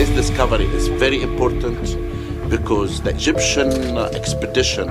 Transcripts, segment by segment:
This discovery is very important because the Egyptian expedition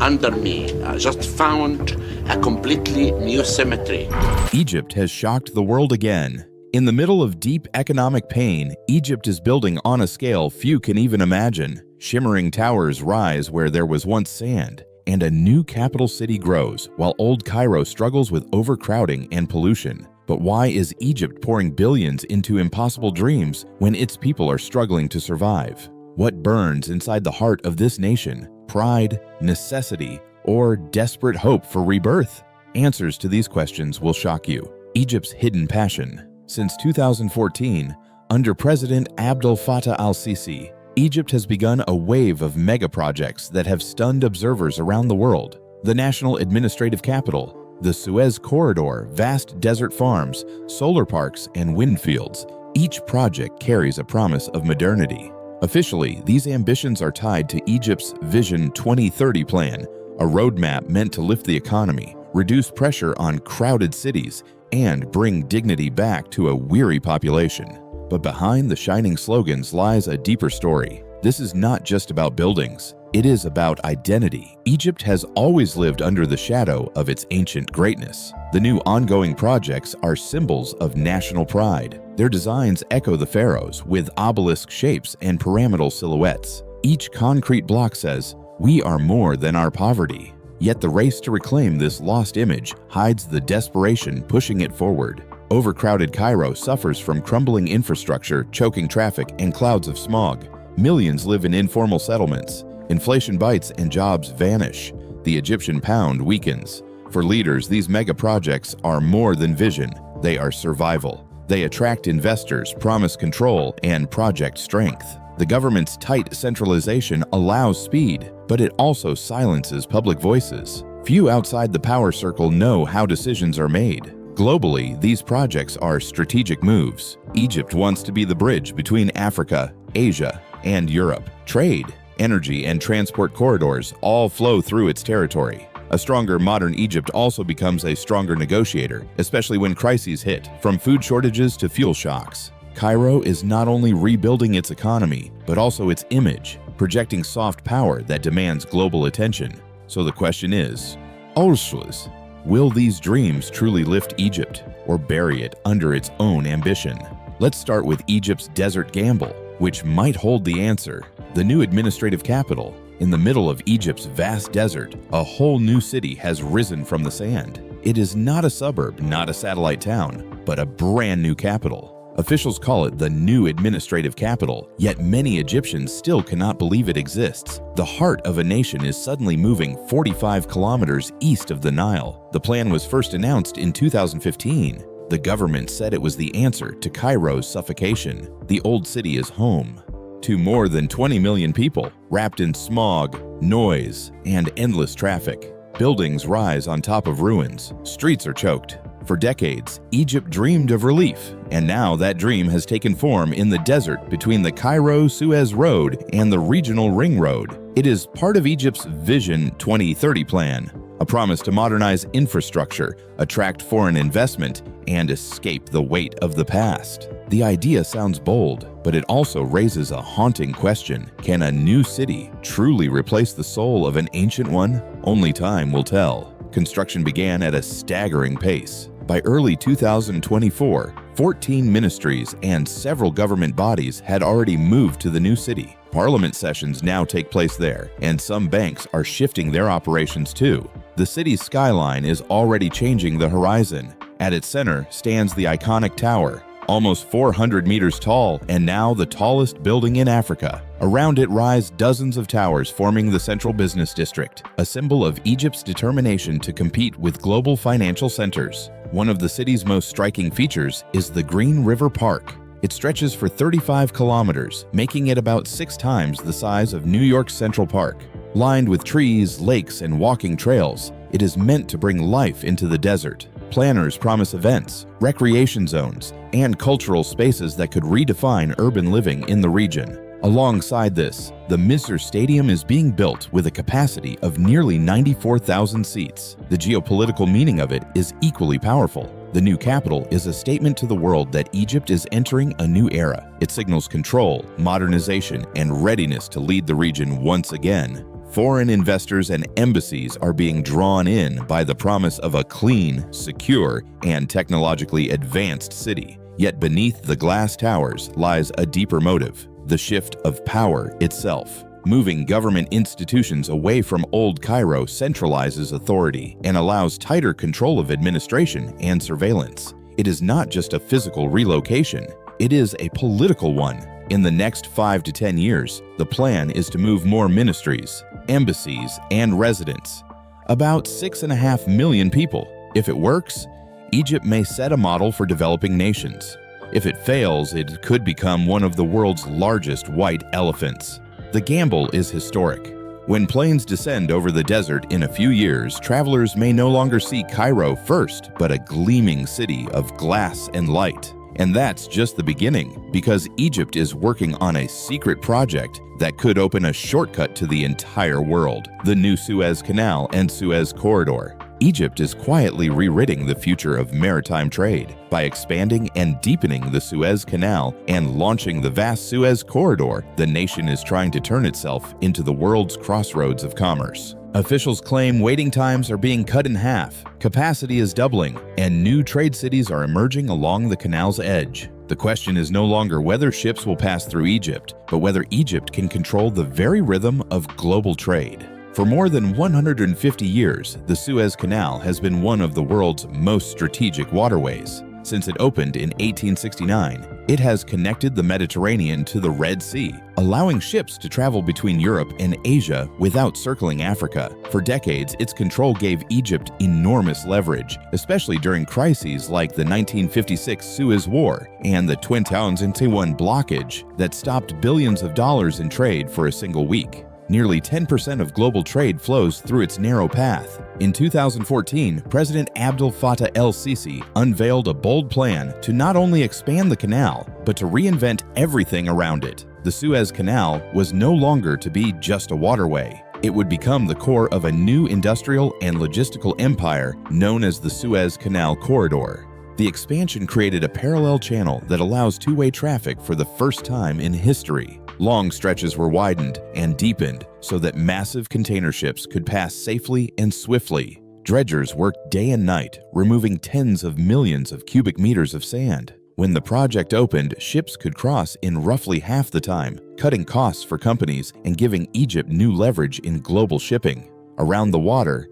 under me just found a completely new cemetery. Egypt has shocked the world again. In the middle of deep economic pain, Egypt is building on a scale few can even imagine. Shimmering towers rise where there was once sand, and a new capital city grows while old Cairo struggles with overcrowding and pollution. But why is Egypt pouring billions into impossible dreams when its people are struggling to survive? What burns inside the heart of this nation? Pride, necessity, or desperate hope for rebirth? Answers to these questions will shock you. Egypt's hidden passion. Since 2014, under President Abdel Fattah al-Sisi, Egypt has begun a wave of mega projects that have stunned observers around the world. The national administrative capital, the Suez Corridor, vast desert farms, solar parks, and wind fields. Each project carries a promise of modernity. Officially, these ambitions are tied to Egypt's Vision 2030 plan, a roadmap meant to lift the economy, reduce pressure on crowded cities, and bring dignity back to a weary population. But behind the shining slogans lies a deeper story. This is not just about buildings. It is about identity. Egypt has always lived under the shadow of its ancient greatness. The new ongoing projects are symbols of national pride. Their designs echo the pharaohs with obelisk shapes and pyramidal silhouettes. Each concrete block says, "We are more than our poverty." Yet the race to reclaim this lost image hides the desperation pushing it forward. Overcrowded Cairo suffers from crumbling infrastructure, choking traffic, and clouds of smog. Millions live in informal settlements. Inflation bites and jobs vanish. The Egyptian pound weakens. For leaders, these mega projects are more than vision. They are survival. They attract investors, promise control, and project strength. The government's tight centralization allows speed, but it also silences public voices. Few outside the power circle know how decisions are made. Globally, these projects are strategic moves. Egypt wants to be the bridge between Africa, Asia, and Europe. Trade, energy, and transport corridors all flow through its territory. A stronger modern Egypt also becomes a stronger negotiator, especially when crises hit, from food shortages to fuel shocks. Cairo is not only rebuilding its economy, but also its image, projecting soft power that demands global attention. So the question is, Olshus, will these dreams truly lift Egypt or bury it under its own ambition? Let's start with Egypt's desert gamble, which might hold the answer. The new administrative capital. In the middle of Egypt's vast desert, a whole new city has risen from the sand. It is not a suburb, not a satellite town, but a brand new capital. Officials call it the new administrative capital, yet many Egyptians still cannot believe it exists. The heart of a nation is suddenly moving 45 kilometers east of the Nile. The plan was first announced in 2015. The government said it was the answer to Cairo's suffocation. The old city is home to more than 20 million people, wrapped in smog, noise, and endless traffic. Buildings rise on top of ruins. Streets are choked. For decades, Egypt dreamed of relief, and now that dream has taken form in the desert between the Cairo-Suez Road and the Regional Ring Road. It is part of Egypt's Vision 2030 plan, a promise to modernize infrastructure, attract foreign investment, and escape the weight of the past. The idea sounds bold, but it also raises a haunting question. Can a new city truly replace the soul of an ancient one? Only time will tell. Construction began at a staggering pace. By early 2024, 14 ministries and several government bodies had already moved to the new city. Parliament sessions now take place there, and some banks are shifting their operations too. The city's skyline is already changing the horizon. At its center stands the iconic tower, almost 400 meters tall and now the tallest building in Africa. Around it rise dozens of towers forming the central business district, a symbol of Egypt's determination to compete with global financial centers. One of the city's most striking features is the Green River Park. It stretches for 35 kilometers, making it about 6 times the size of New York's Central Park. Lined with trees, lakes, and walking trails, it is meant to bring life into the desert. Planners promise events, recreation zones, and cultural spaces that could redefine urban living in the region. Alongside this, the Misr Stadium is being built with a capacity of nearly 94,000 seats. The geopolitical meaning of it is equally powerful. The new capital is a statement to the world that Egypt is entering a new era. It signals control, modernization, and readiness to lead the region once again. Foreign investors and embassies are being drawn in by the promise of a clean, secure, and technologically advanced city. Yet beneath the glass towers lies a deeper motive: the shift of power itself. Moving government institutions away from old Cairo centralizes authority and allows tighter control of administration and surveillance. It is not just a physical relocation, it is a political one. In the next 5 to 10 years, the plan is to move more ministries, embassies, and residents. About 6.5 million people. If it works, Egypt may set a model for developing nations. If it fails, it could become one of the world's largest white elephants. The gamble is historic. When planes descend over the desert in a few years, travelers may no longer see Cairo first, but a gleaming city of glass and light. And that's just the beginning, because Egypt is working on a secret project that could open a shortcut to the entire world: the new Suez Canal and Suez Corridor. Egypt is quietly rewriting the future of maritime trade by expanding and deepening the Suez Canal and launching the vast Suez Corridor. The nation is trying to turn itself into the world's crossroads of commerce. Officials claim waiting times are being cut in half, capacity is doubling, and new trade cities are emerging along the canal's edge. The question is no longer whether ships will pass through Egypt, but whether Egypt can control the very rhythm of global trade. For more than 150 years, the Suez Canal has been one of the world's most strategic waterways. Since it opened in 1869, it has connected the Mediterranean to the Red Sea, allowing ships to travel between Europe and Asia without circling Africa. For decades, its control gave Egypt enormous leverage, especially during crises like the 1956 Suez War and the 2021 blockage that stopped billions of dollars in trade for a single week. Nearly 10% of global trade flows through its narrow path. In 2014, President Abdel Fattah el-Sisi unveiled a bold plan to not only expand the canal, but to reinvent everything around it. The Suez Canal was no longer to be just a waterway. It would become the core of a new industrial and logistical empire known as the Suez Canal Corridor. The expansion created a parallel channel that allows two-way traffic for the first time in history. Long stretches were widened and deepened so that massive container ships could pass safely and swiftly. Dredgers worked day and night, removing tens of millions of cubic meters of sand. When the project opened, ships could cross in roughly half the time, cutting costs for companies and giving Egypt new leverage in global shipping. Around the water,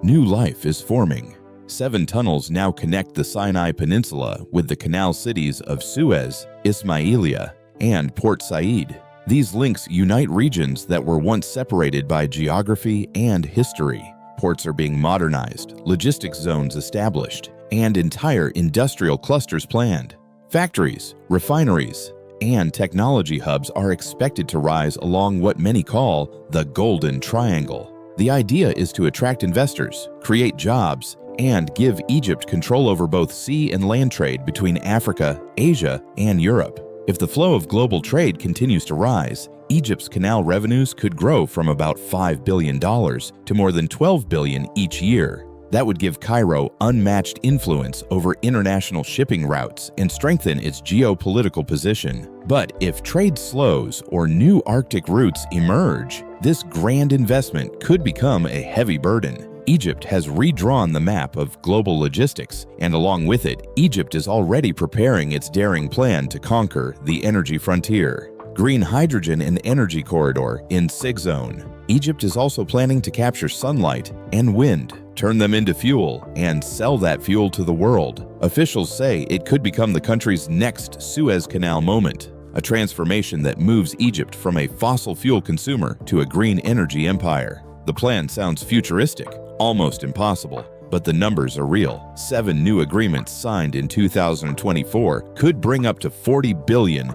new life is forming. 7 tunnels now connect the Sinai Peninsula with the canal cities of Suez, Ismailia, and Port Said. These links unite regions that were once separated by geography and history. Ports are being modernized, logistics zones established, and entire industrial clusters planned. Factories, refineries, and technology hubs are expected to rise along what many call the Golden Triangle. The idea is to attract investors, create jobs, and give Egypt control over both sea and land trade between Africa, Asia, and Europe. If the flow of global trade continues to rise, Egypt's canal revenues could grow from about $5 billion to more than $12 billion each year. That would give Cairo unmatched influence over international shipping routes and strengthen its geopolitical position. But if trade slows or new Arctic routes emerge, this grand investment could become a heavy burden. Egypt has redrawn the map of global logistics, and along with it, Egypt is already preparing its daring plan to conquer the energy frontier. Green hydrogen and energy corridor in SIG zone. Egypt is also planning to capture sunlight and wind, turn them into fuel, and sell that fuel to the world. Officials say it could become the country's next Suez Canal moment, a transformation that moves Egypt from a fossil fuel consumer to a green energy empire. The plan sounds futuristic, almost impossible, but the numbers are real. 7 new agreements signed in 2024 could bring up to $40 billion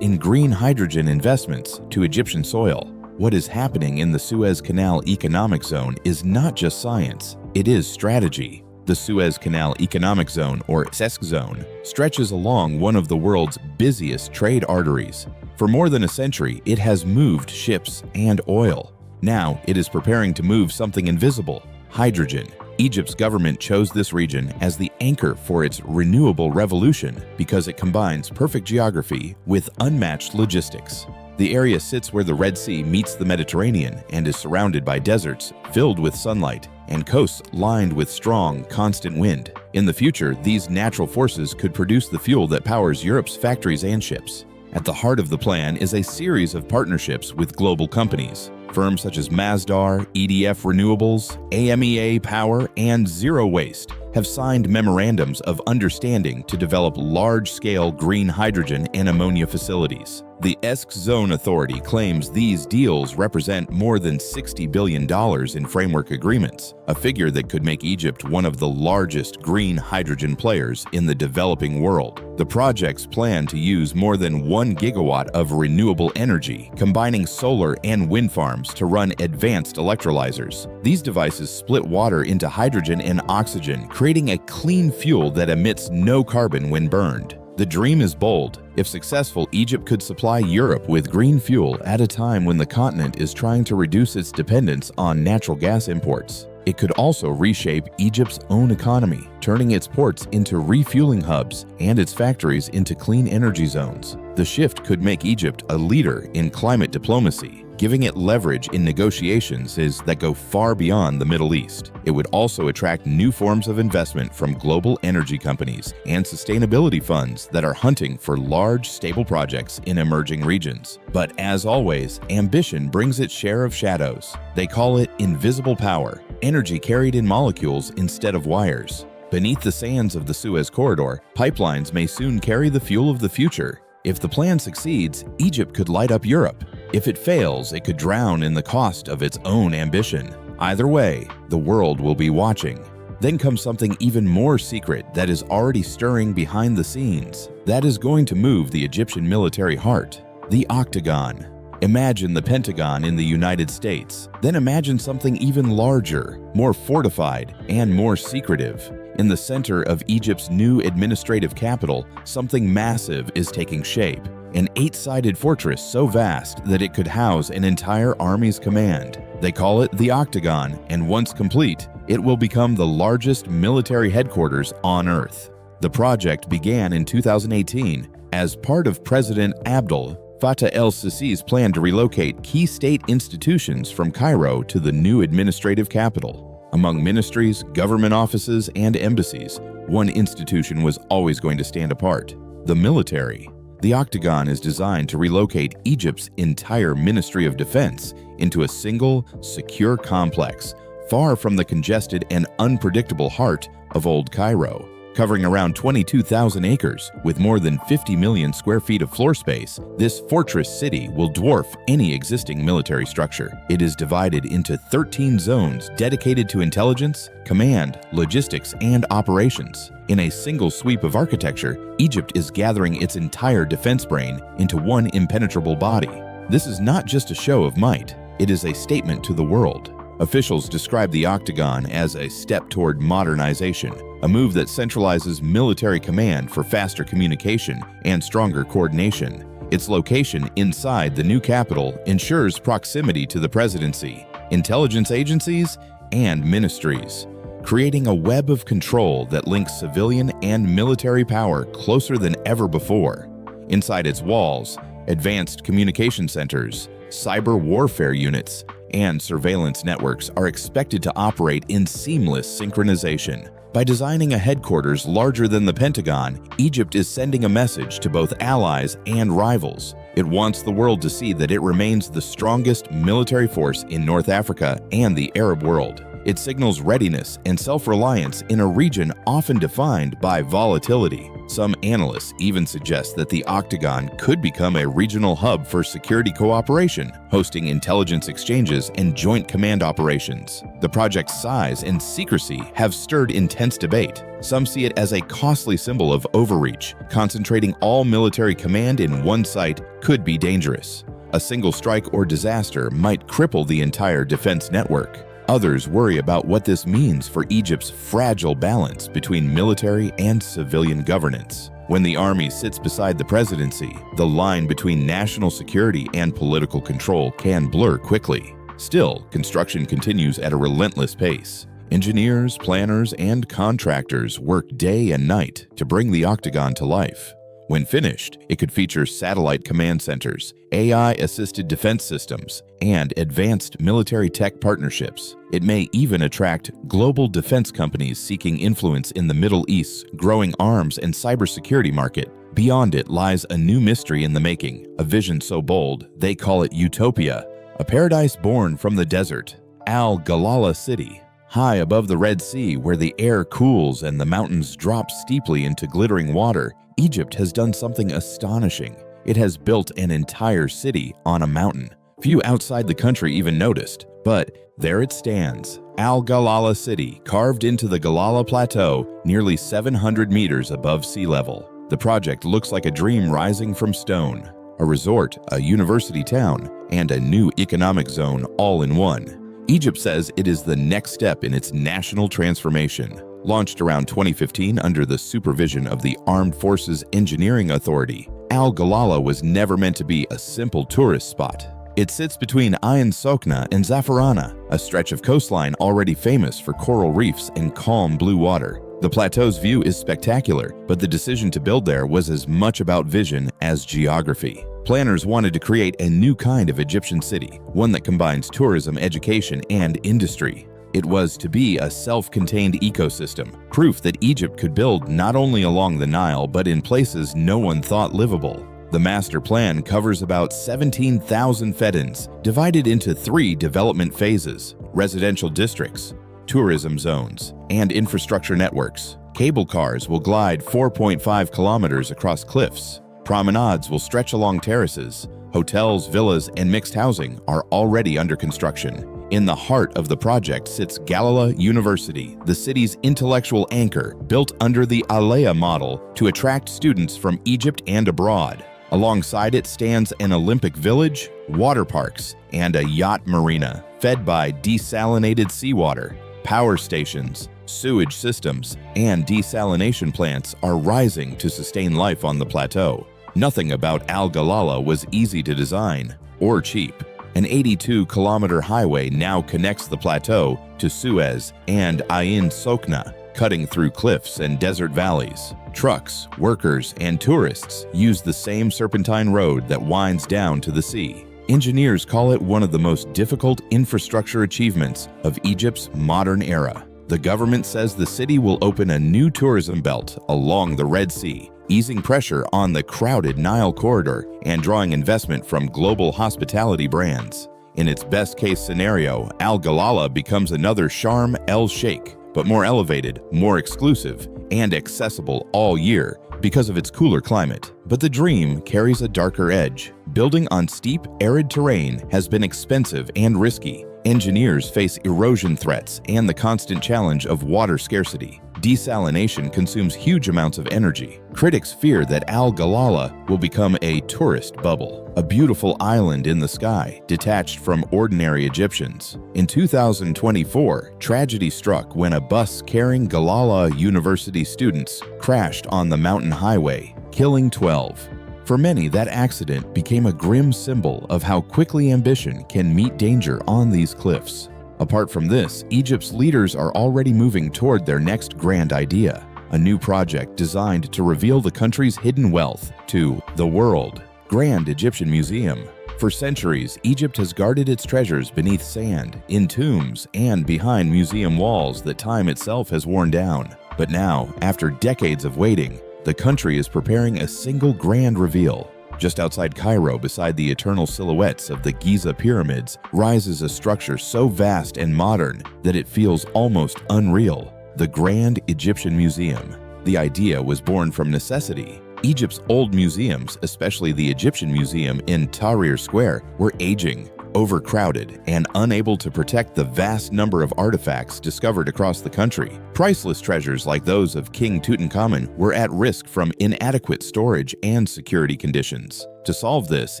in green hydrogen investments to Egyptian soil. What is happening in the Suez Canal Economic Zone is not just science, it is strategy. The Suez Canal Economic Zone, or SESC Zone, stretches along one of the world's busiest trade arteries. For more than a century, it has moved ships and oil. Now, it is preparing to move something invisible: hydrogen. Egypt's government chose this region as the anchor for its renewable revolution because it combines perfect geography with unmatched logistics. The area sits where the Red Sea meets the Mediterranean and is surrounded by deserts filled with sunlight and coasts lined with strong, constant wind. In the future, these natural forces could produce the fuel that powers Europe's factories and ships. At the heart of the plan is a series of partnerships with global companies. Firms such as Masdar, EDF Renewables, AMEA Power, and Zero Waste have signed memorandums of understanding to develop large-scale green hydrogen and ammonia facilities. The ESK Zone Authority claims these deals represent more than $60 billion in framework agreements, a figure that could make Egypt one of the largest green hydrogen players in the developing world. The projects plan to use more than 1 gigawatt of renewable energy, combining solar and wind farms to run advanced electrolyzers. These devices split water into hydrogen and oxygen, creating a clean fuel that emits no carbon when burned. The dream is bold. If successful, Egypt could supply Europe with green fuel at a time when the continent is trying to reduce its dependence on natural gas imports. It could also reshape Egypt's own economy, turning its ports into refueling hubs and its factories into clean energy zones. The shift could make Egypt a leader in climate diplomacy, giving it leverage in negotiations that go far beyond the Middle East. It would also attract new forms of investment from global energy companies and sustainability funds that are hunting for large, stable projects in emerging regions. But as always, ambition brings its share of shadows. They call it invisible power, energy carried in molecules instead of wires. Beneath the sands of the Suez Corridor, pipelines may soon carry the fuel of the future. If the plan succeeds, Egypt could light up Europe. If it fails, it could drown in the cost of its own ambition. Either way, the world will be watching. Then comes something even more secret that is already stirring behind the scenes. That is going to move the Egyptian military heart: the octagon. Imagine the Pentagon in the United States. Then imagine something even larger, more fortified, and more secretive. In the center of Egypt's new administrative capital, something massive is taking shape. An 8-sided fortress so vast that it could house an entire army's command. They call it the Octagon, and once complete, it will become the largest military headquarters on Earth. The project began in 2018 as part of President Abdel Fattah el-Sisi's plan to relocate key state institutions from Cairo to the new administrative capital. Among ministries, government offices, and embassies, one institution was always going to stand apart: the military. The Octagon is designed to relocate Egypt's entire Ministry of Defense into a single, secure complex, far from the congested and unpredictable heart of Old Cairo. Covering around 22,000 acres with more than 50 million square feet of floor space, this fortress city will dwarf any existing military structure. It is divided into 13 zones dedicated to intelligence, command, logistics, and operations. In a single sweep of architecture, Egypt is gathering its entire defense brain into one impenetrable body. This is not just a show of might, it is a statement to the world. Officials describe the Octagon as a step toward modernization, a move that centralizes military command for faster communication and stronger coordination. Its location inside the new capital ensures proximity to the presidency, intelligence agencies, and ministries, creating a web of control that links civilian and military power closer than ever before. Inside its walls, advanced communication centers, cyber warfare units, and surveillance networks are expected to operate in seamless synchronization. By designing a headquarters larger than the Pentagon, Egypt is sending a message to both allies and rivals. It wants the world to see that it remains the strongest military force in North Africa and the Arab world. It signals readiness and self-reliance in a region often defined by volatility. Some analysts even suggest that the Octagon could become a regional hub for security cooperation, hosting intelligence exchanges and joint command operations. The project's size and secrecy have stirred intense debate. Some see it as a costly symbol of overreach. Concentrating all military command in one site could be dangerous. A single strike or disaster might cripple the entire defense network. Others worry about what this means for Egypt's fragile balance between military and civilian governance. When the army sits beside the presidency, the line between national security and political control can blur quickly. Still, construction continues at a relentless pace. Engineers, planners, and contractors worked day and night to bring the octagon to life. When finished, it could feature satellite command centers, AI-assisted defense systems, and advanced military tech partnerships. It may even attract global defense companies seeking influence in the Middle East's growing arms and cybersecurity market. Beyond it lies a new mystery in the making, a vision so bold they call it utopia, a paradise born from the desert. Al-Galala City, high above the Red Sea where the air cools and the mountains drop steeply into glittering water, Egypt has done something astonishing. It has built an entire city on a mountain. Few outside the country even noticed, but there it stands, Al-Galala City, carved into the Galala Plateau, nearly 700 meters above sea level. The project looks like a dream rising from stone, a resort, a university town, and a new economic zone all in one. Egypt says it is the next step in its national transformation. Launched around 2015 under the supervision of the Armed Forces Engineering Authority, Al-Galala was never meant to be a simple tourist spot. It sits between Ain Sokhna and Zafarana, a stretch of coastline already famous for coral reefs and calm blue water. The plateau's view is spectacular, but the decision to build there was as much about vision as geography. Planners wanted to create a new kind of Egyptian city, one that combines tourism, education, and industry. It was to be a self-contained ecosystem, proof that Egypt could build not only along the Nile but in places no one thought livable. The master plan covers about 17,000 feddans, divided into 3 development phases: residential districts, tourism zones, and infrastructure networks. Cable cars will glide 4.5 kilometers across cliffs. Promenades will stretch along terraces. Hotels, villas, and mixed housing are already under construction. In the heart of the project sits Galileo University, the city's intellectual anchor, built under the Alea model to attract students from Egypt and abroad. Alongside it stands an Olympic village, water parks, and a yacht marina, fed by desalinated seawater. Power stations, sewage systems, and desalination plants are rising to sustain life on the plateau. Nothing about Al-Galala was easy to design or cheap. An 82-kilometer highway now connects the plateau to Suez and Ain Sokhna, cutting through cliffs and desert valleys. Trucks, workers, and tourists use the same serpentine road that winds down to the sea. Engineers call it one of the most difficult infrastructure achievements of Egypt's modern era. The government says the city will open a new tourism belt along the Red Sea, easing pressure on the crowded Nile corridor and drawing investment from global hospitality brands. In its best-case scenario, Al-Galala becomes another Sharm el-Sheikh, but more elevated, more exclusive, and accessible all year because of its cooler climate. But the dream carries a darker edge. Building on steep, arid terrain has been expensive and risky. Engineers face erosion threats and the constant challenge of water scarcity. Desalination consumes huge amounts of energy. Critics fear that Al-Galala will become a tourist bubble, a beautiful island in the sky, detached from ordinary Egyptians. In 2024, tragedy struck when a bus carrying Galala University students crashed on the mountain highway, killing 12. For many, that accident became a grim symbol of how quickly ambition can meet danger on these cliffs. Apart from this, Egypt's leaders are already moving toward their next grand idea, a new project designed to reveal the country's hidden wealth to the world. Grand Egyptian Museum. For centuries, Egypt has guarded its treasures beneath sand, in tombs, and behind museum walls that time itself has worn down. But now, after decades of waiting, the country is preparing a single grand reveal. Just outside Cairo, beside the eternal silhouettes of the Giza pyramids, rises a structure so vast and modern that it feels almost unreal: the Grand Egyptian Museum. The idea was born from necessity. Egypt's old museums, especially the Egyptian Museum in Tahrir Square, were aging, overcrowded, and unable to protect the vast number of artifacts discovered across the country. Priceless treasures like those of King Tutankhamun were at risk from inadequate storage and security conditions. To solve this,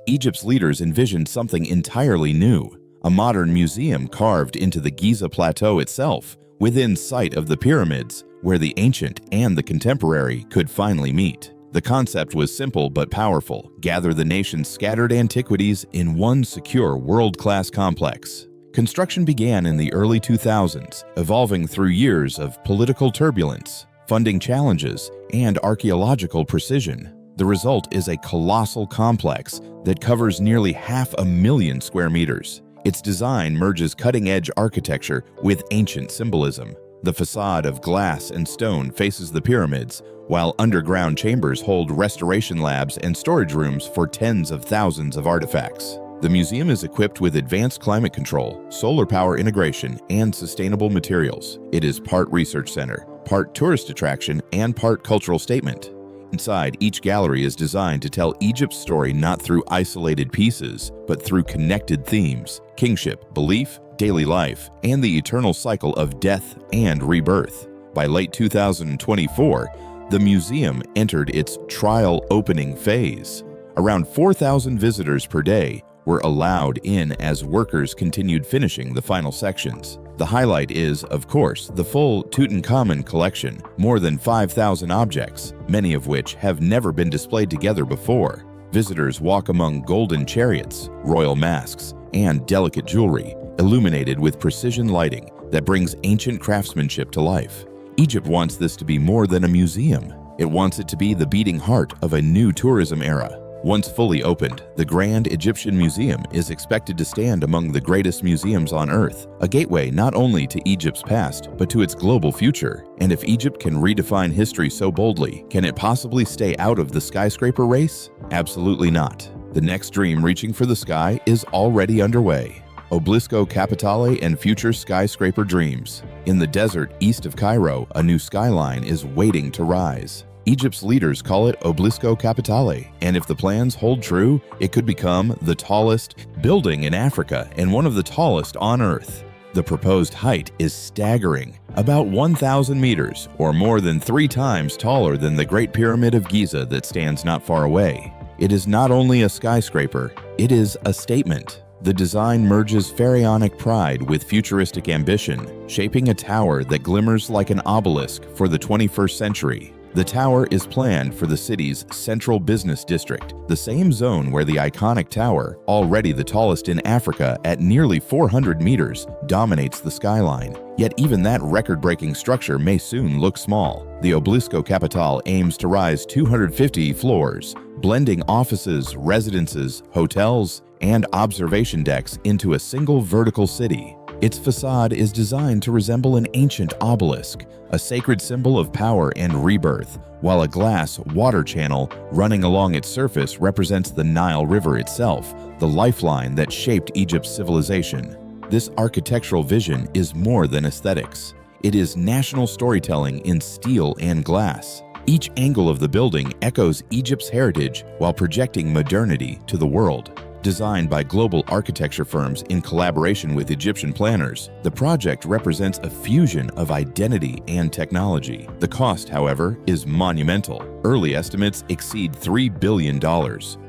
Egypt's leaders envisioned something entirely new: a modern museum carved into the Giza Plateau itself, within sight of the pyramids, where the ancient and the contemporary could finally meet. The concept was simple but powerful: gather the nation's scattered antiquities in one secure world-class complex. Construction began in the early 2000s, evolving through years of political turbulence, funding challenges, and archaeological precision. The result is a colossal complex that covers nearly 500,000 square meters. Its design merges cutting-edge architecture with ancient symbolism. The facade of glass and stone faces the pyramids, while underground chambers hold restoration labs and storage rooms for tens of thousands of artifacts. The museum is equipped with advanced climate control, solar power integration, and sustainable materials. It is part research center, part tourist attraction, and part cultural statement. Inside, each gallery is designed to tell Egypt's story not through isolated pieces, but through connected themes: kingship, belief, daily life, and the eternal cycle of death and rebirth. By late 2024, the museum entered its trial opening phase. Around 4,000 visitors per day were allowed in as workers continued finishing the final sections. The highlight is, of course, the full Tutankhamun collection, more than 5,000 objects, many of which have never been displayed together before. Visitors walk among golden chariots, royal masks, and delicate jewelry, illuminated with precision lighting that brings ancient craftsmanship to life. Egypt wants this to be more than a museum. It wants it to be the beating heart of a new tourism era. Once fully opened, the Grand Egyptian Museum is expected to stand among the greatest museums on Earth, a gateway not only to Egypt's past, but to its global future. And if Egypt can redefine history so boldly, can it possibly stay out of the skyscraper race? Absolutely not. The next dream reaching for the sky is already underway. Obelisko Capitale and future skyscraper dreams. In the desert east of Cairo, a new skyline is waiting to rise. Egypt's leaders call it Obelisko Capitale, and if the plans hold true, it could become the tallest building in Africa and one of the tallest on Earth. The proposed height is staggering, about 1,000 meters, or more than 3 times taller than the Great Pyramid of Giza that stands not far away. It is not only a skyscraper, it is a statement. The design merges pharaonic pride with futuristic ambition, shaping a tower that glimmers like an obelisk for the 21st century. The tower is planned for the city's central business district, the same zone where the iconic tower, already the tallest in Africa at nearly 400 meters, dominates the skyline. Yet even that record-breaking structure may soon look small. The Obelisko Capitale aims to rise 250 floors, blending offices, residences, hotels, and observation decks into a single vertical city. Its facade is designed to resemble an ancient obelisk, a sacred symbol of power and rebirth, while a glass water channel running along its surface represents the Nile River itself, the lifeline that shaped Egypt's civilization. This architectural vision is more than aesthetics. It is national storytelling in steel and glass. Each angle of the building echoes Egypt's heritage while projecting modernity to the world. Designed by global architecture firms in collaboration with Egyptian planners, the project represents a fusion of identity and technology. The cost, however, is monumental. Early estimates exceed $3 billion.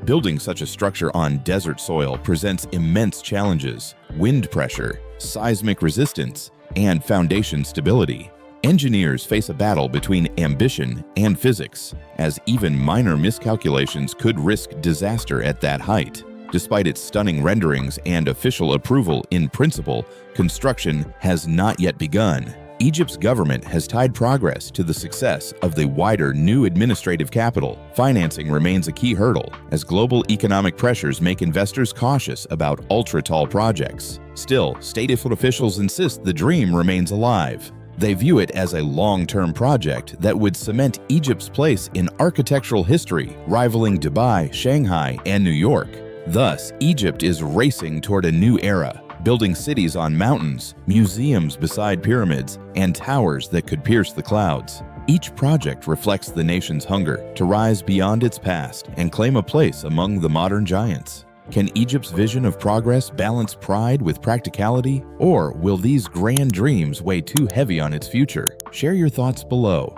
Building such a structure on desert soil presents immense challenges: wind pressure, seismic resistance, and foundation stability. Engineers face a battle between ambition and physics, as even minor miscalculations could risk disaster at that height. Despite its stunning renderings and official approval in principle, construction has not yet begun. Egypt's government has tied progress to the success of the wider new administrative capital. Financing remains a key hurdle, as global economic pressures make investors cautious about ultra-tall projects. Still, state officials insist the dream remains alive. They view it as a long-term project that would cement Egypt's place in architectural history, rivaling Dubai, Shanghai, and New York. Thus, Egypt is racing toward a new era, building cities on mountains, museums beside pyramids, and towers that could pierce the clouds. Each project reflects the nation's hunger to rise beyond its past and claim a place among the modern giants. Can Egypt's vision of progress balance pride with practicality, or will these grand dreams weigh too heavy on its future? Share your thoughts below.